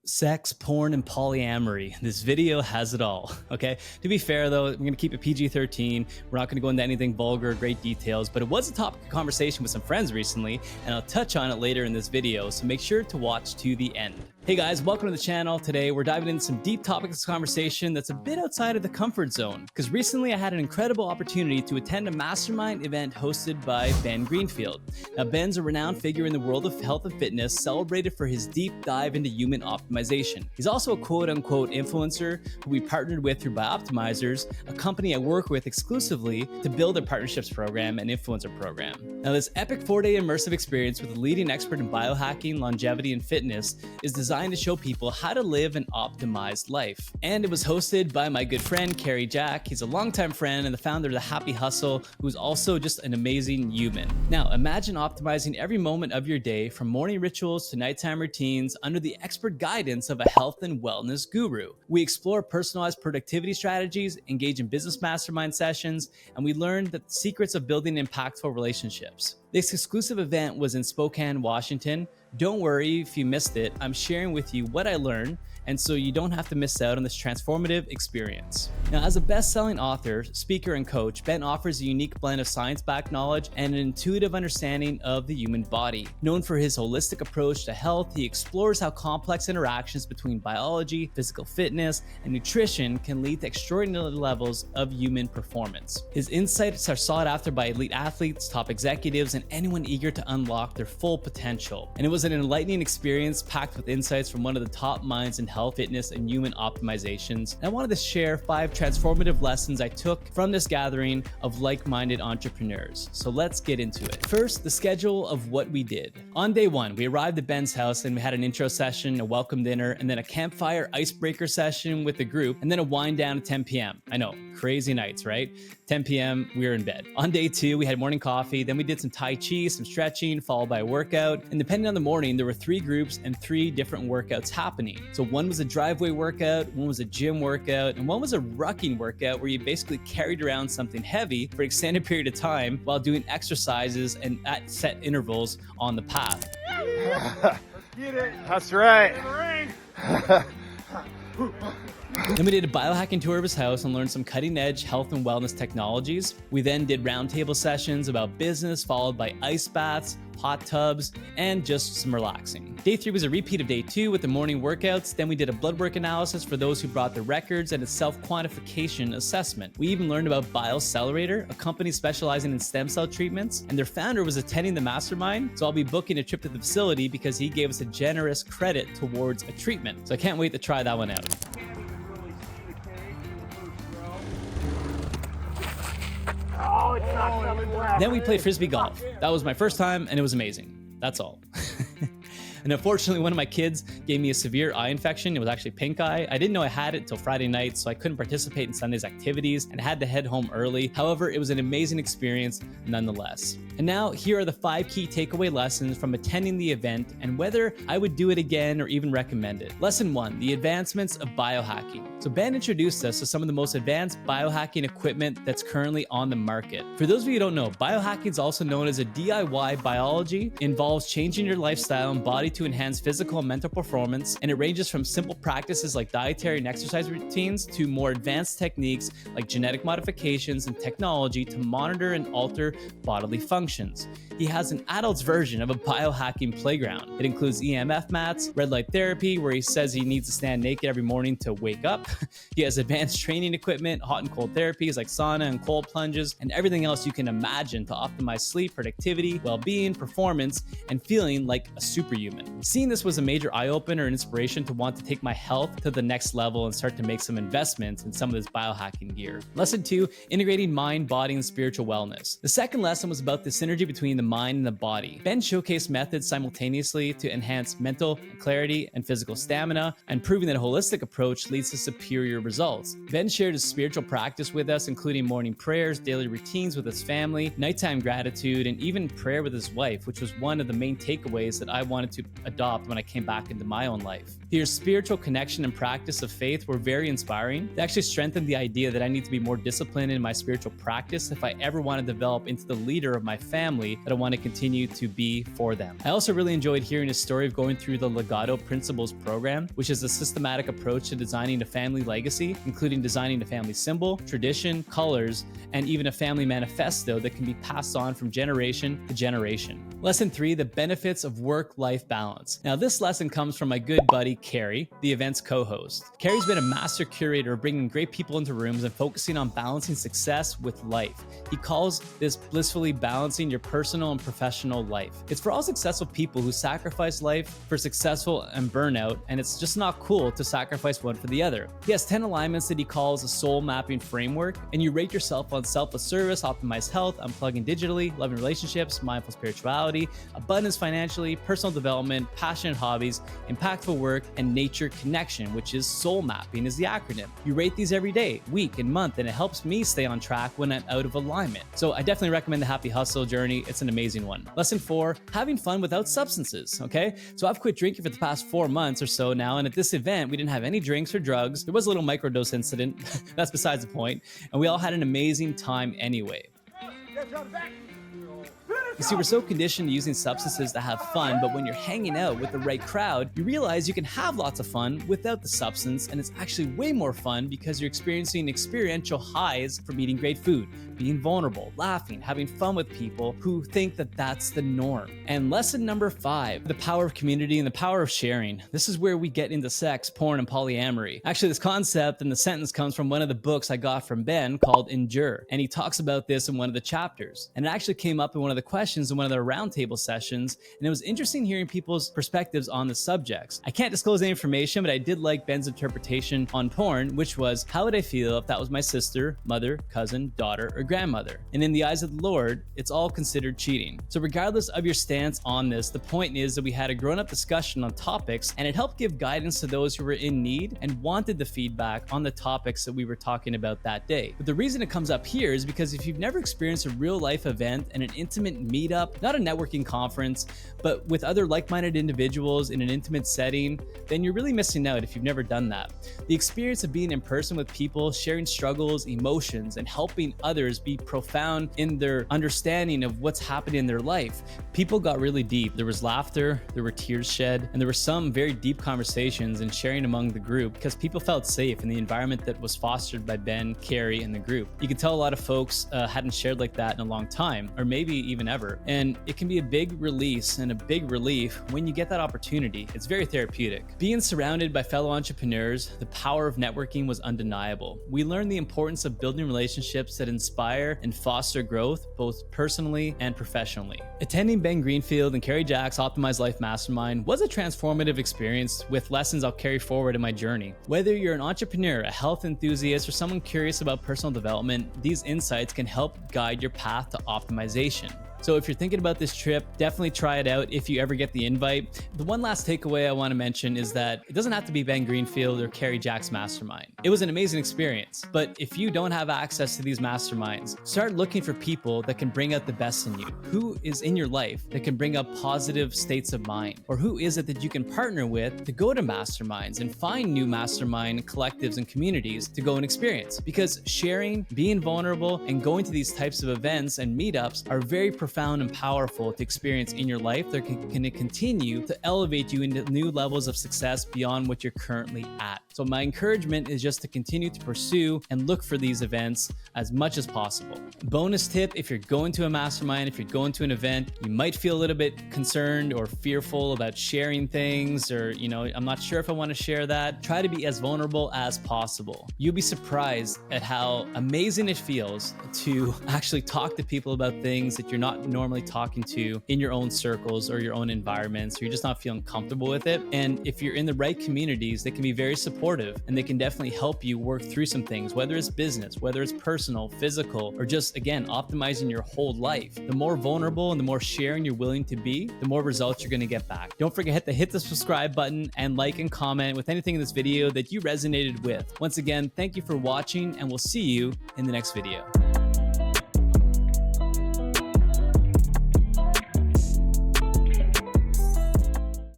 Sex, porn, and polyamory. This video has it all, okay? To be fair though, I'm gonna keep it PG-13. We're not gonna go into anything vulgar or great details, but it was a topic of conversation with some friends recently, and I'll touch on it later in this video, so make sure to watch to the end. Hey guys, welcome to the channel. Today we're diving into some deep topics of conversation that's a bit outside of the comfort zone, because recently I had an incredible opportunity to attend a mastermind event hosted by Ben Greenfield. Now Ben's a renowned figure in the world of health and fitness, celebrated for his deep dive into human optimization. He's also a quote-unquote influencer who we partnered with through Biooptimizers, a company I work with exclusively to build a partnerships program and influencer program. Now this epic 4-day immersive experience with a leading expert in biohacking, longevity, and fitness is designed to show people how to live an optimized life. And it was hosted by my good friend, Carrie Jack. He's a longtime friend and the founder of The Happy Hustle, who's also just an amazing human. Now, imagine optimizing every moment of your day, from morning rituals to nighttime routines, under the expert guidance of a health and wellness guru. We explore personalized productivity strategies, engage in business mastermind sessions, and we learn the secrets of building impactful relationships. This exclusive event was in Spokane, Washington. Don't worry if you missed it. I'm sharing with you what I learned, and so you don't have to miss out on this transformative experience. Now, as a best-selling author, speaker, and coach, Ben offers a unique blend of science-backed knowledge and an intuitive understanding of the human body. Known for his holistic approach to health, he explores how complex interactions between biology, physical fitness, and nutrition can lead to extraordinary levels of human performance. His insights are sought after by elite athletes, top executives, and anyone eager to unlock their full potential. And it was an enlightening experience packed with insights from one of the top minds in health, fitness, and human optimizations. And I wanted to share 5 transformative lessons I took from this gathering of like-minded entrepreneurs. So let's get into it. First, the schedule of what we did. On day 1, we arrived at Ben's house and we had an intro session, a welcome dinner, and then a campfire icebreaker session with the group, and then a wind down at 10 p.m. I know, crazy nights, right? 10 p.m., we were in bed. On day 2, we had morning coffee, then we did some Tai Chi, some stretching, followed by a workout. And depending on the morning, there were 3 groups and 3 different workouts happening. So one was a driveway workout, one was a gym workout, and one was a rucking workout where you basically carried around something heavy for an extended period of time while doing exercises and at set intervals on the path. Get it. That's right. Then we did a biohacking tour of his house and learned some cutting-edge health and wellness technologies. We then did roundtable sessions about business, followed by ice baths, hot tubs, and just some relaxing. Day 3 was a repeat of day 2 with the morning workouts. Then we did a blood work analysis for those who brought their records and a self-quantification assessment. We even learned about Biocelerator, a company specializing in stem cell treatments, and their founder was attending the mastermind, so I'll be booking a trip to the facility because he gave us a generous credit towards a treatment. So I can't wait to try that one out. Then we played frisbee golf. That was my first time and it was amazing. That's all. And unfortunately, one of my kids gave me a severe eye infection. It was actually pink eye. I didn't know I had it until Friday night, so I couldn't participate in Sunday's activities and had to head home early. However, it was an amazing experience nonetheless. And now here are the 5 key takeaway lessons from attending the event and whether I would do it again or even recommend it. Lesson 1, the advancements of biohacking. So Ben introduced us to some of the most advanced biohacking equipment that's currently on the market. For those of you who don't know, biohacking is also known as a DIY biology. It involves changing your lifestyle and body to enhance physical and mental performance, and it ranges from simple practices like dietary and exercise routines to more advanced techniques like genetic modifications and technology to monitor and alter bodily functions. He has an adult's version of a biohacking playground. It includes EMF mats, red light therapy, where he says he needs to stand naked every morning to wake up. He has advanced training equipment, hot and cold therapies like sauna and cold plunges, and everything else you can imagine to optimize sleep, productivity, well-being, performance, and feeling like a superhuman. Seeing this was a major eye-opener and inspiration to want to take my health to the next level and start to make some investments in some of this biohacking gear. Lesson 2, integrating mind, body, and spiritual wellness. The second lesson was about the synergy between the mind and the body. Ben showcased methods simultaneously to enhance mental clarity and physical stamina, and proving that a holistic approach leads to superior results. Ben shared his spiritual practice with us, including morning prayers, daily routines with his family, nighttime gratitude, and even prayer with his wife, which was one of the main takeaways that I wanted to adopt when I came back into my own life. Your spiritual connection and practice of faith were very inspiring. They actually strengthened the idea that I need to be more disciplined in my spiritual practice if I ever want to develop into the leader of my family that I want to continue to be for them. I also really enjoyed hearing his story of going through the Legato Principles program, which is a systematic approach to designing a family legacy, including designing a family symbol, tradition, colors, and even a family manifesto that can be passed on from generation to generation. Lesson 3, the benefits of work-life balance. Now, this lesson comes from my good buddy, Carrie, the event's co-host. Carrie's been a master curator of bringing great people into rooms and focusing on balancing success with life. He calls this blissfully balancing your personal and professional life. It's for all successful people who sacrifice life for successful and burnout, and it's just not cool to sacrifice one for the other. He has 10 alignments that he calls a soul mapping framework, and you rate yourself on selfless service, optimized health, unplugging digitally, loving relationships, mindful spirituality, abundance financially, personal development, passionate hobbies, impactful work, and nature connection, which is soul mapping is the acronym. You rate these every day, week, and month, and it helps me stay on track when I'm out of alignment. So I definitely recommend the Happy Hustle journey. It's an amazing one. Lesson 4, having fun without substances, okay? So I've quit drinking for the past 4 months or so now, and at this event, we didn't have any drinks or drugs. There was a little microdose incident. That's besides the point. And we all had an amazing time anyway. You see, we're so conditioned to using substances to have fun, but when you're hanging out with the right crowd, you realize you can have lots of fun without the substance, and it's actually way more fun because you're experiencing experiential highs from eating great food, being vulnerable, laughing, having fun with people who think that that's the norm. And lesson number 5, the power of community and the power of sharing. This is where we get into sex, porn, and polyamory. Actually, this concept and the sentence comes from one of the books I got from Ben called Endure, and he talks about this in one of the chapters. And it actually came up in one of the questions in one of the roundtable sessions, and it was interesting hearing people's perspectives on the subjects. I can't disclose any information, but I did like Ben's interpretation on porn, which was, how would I feel if that was my sister, mother, cousin, daughter, or grandmother? And in the eyes of the Lord, it's all considered cheating. So regardless of your stance on this, the point is that we had a grown-up discussion on topics, and it helped give guidance to those who were in need and wanted the feedback on the topics that we were talking about that day. But the reason it comes up here is because if you've never experienced a real-life event and an intimate meetup, not a networking conference, but with other like-minded individuals in an intimate setting, then you're really missing out if you've never done that. The experience of being in person with people, sharing struggles, emotions, and helping others be profound in their understanding of what's happening in their life. People got really deep. There was laughter, there were tears shed, and there were some very deep conversations and sharing among the group because people felt safe in the environment that was fostered by Ben, Carrie, and the group. You could tell a lot of folks hadn't shared like that in a long time, or maybe even ever. And it can be a big release and a big relief when you get that opportunity. It's very therapeutic. Being surrounded by fellow entrepreneurs, the power of networking was undeniable. We learned the importance of building relationships that inspire and foster growth, both personally and professionally. Attending Ben Greenfield and Carrie Jack's Optimized Life Mastermind was a transformative experience with lessons I'll carry forward in my journey. Whether you're an entrepreneur, a health enthusiast, or someone curious about personal development, these insights can help guide your path to optimization. So if you're thinking about this trip, definitely try it out if you ever get the invite. The one last takeaway I want to mention is that it doesn't have to be Ben Greenfield or Carrie Jack's mastermind. It was an amazing experience, but if you don't have access to these masterminds, start looking for people that can bring out the best in you. Who is in your life that can bring up positive states of mind? Or who is it that you can partner with to go to masterminds and find new mastermind collectives and communities to go and experience? Because sharing, being vulnerable, and going to these types of events and meetups are very profound and powerful to experience in your life. They're going to continue to elevate you into new levels of success beyond what you're currently at. So my encouragement is just to continue to pursue and look for these events as much as possible. Bonus tip, if you're going to a mastermind, if you're going to an event, you might feel a little bit concerned or fearful about sharing things, or, I'm not sure if I want to share that. Try to be as vulnerable as possible. You'll be surprised at how amazing it feels to actually talk to people about things that you're not normally talking to in your own circles or your own environments, or you're just not feeling comfortable with it. And if you're in the right communities, they can be very supportive and they can definitely help you work through some things, whether it's business, whether it's personal, physical, or just, again, optimizing your whole life. The more vulnerable and the more sharing you're willing to be, the more results you're going to get back. Don't forget to hit the subscribe button and like and comment with anything in this video that you resonated with. Once again, thank you for watching, and we'll see you in the next video.